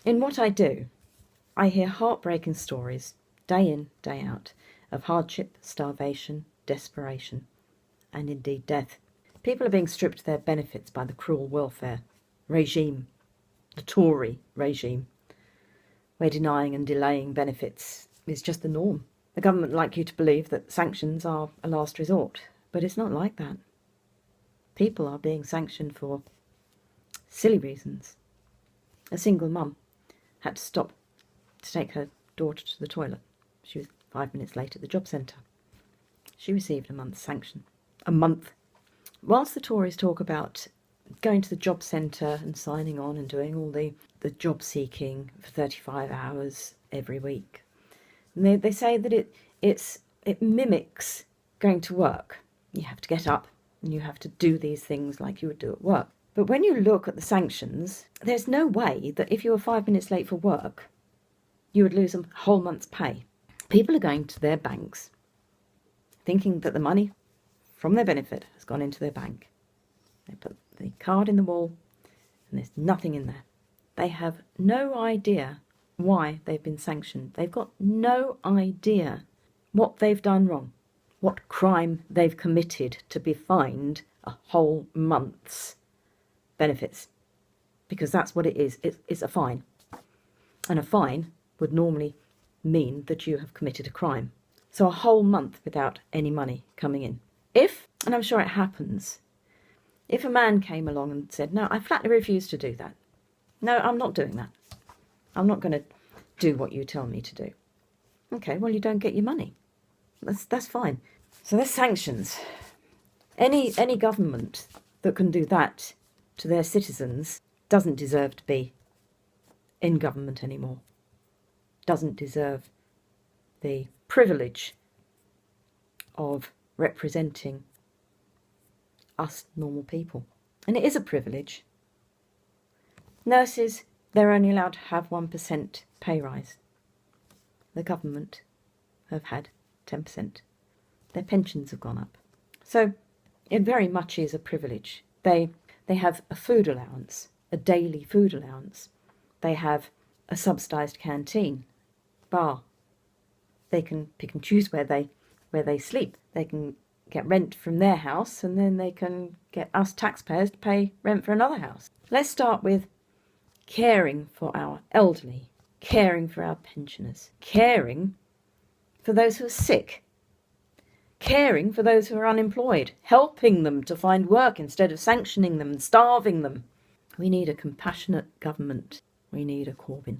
In what I do, I hear heartbreaking stories, day in, day out, of hardship, starvation, desperation, and indeed death. People are being stripped of their benefits by the cruel welfare regime, the Tory regime, where denying and delaying benefits is just the norm. The government like you to believe that sanctions are a last resort, but it's not like that. People are being sanctioned for silly reasons. A single mum had to stop to take her daughter to the toilet. She was 5 minutes late at the job centre. She received a month's sanction. A month. Whilst the Tories talk about going to the job centre and signing on and doing all the job seeking for 35 hours every week, and they say that it mimics going to work. You have to get up and you have to do these things like you would do at work. But when you look at the sanctions, there's no way that if you were 5 minutes late for work, you would lose a whole month's pay. People are going to their banks thinking that the money from their benefit has gone into their bank. They put the card in the wall and there's nothing in there. They have no idea why they've been sanctioned. They've got no idea what they've done wrong, what crime they've committed to be fined a whole month's benefits. Because that's what it is. It's a fine. And a fine would normally mean that you have committed a crime. So a whole month without any money coming in. If, and I'm sure it happens, if a man came along and said, no, I flatly refuse to do that. No, I'm not doing that. I'm not going to do what you tell me to do. Okay, well, you don't get your money. That's fine. So there's sanctions. Any government that can do that to their citizens doesn't deserve to be in government anymore. Doesn't deserve the privilege of representing us normal people. And it is a privilege. Nurses, they're only allowed to have 1% pay rise. The government have had 10%. Their pensions have gone up. So it very much is a privilege. They have a food allowance, a daily food allowance. They have a subsidised canteen, bar. They can pick and choose where they sleep. They can get rent from their house, and then they can get us taxpayers to pay rent for another house. Let's start with caring for our elderly, caring for our pensioners, caring for those who are sick, caring for those who are unemployed, helping them to find work instead of sanctioning them and starving them. We need a compassionate government. We need a Corbyn.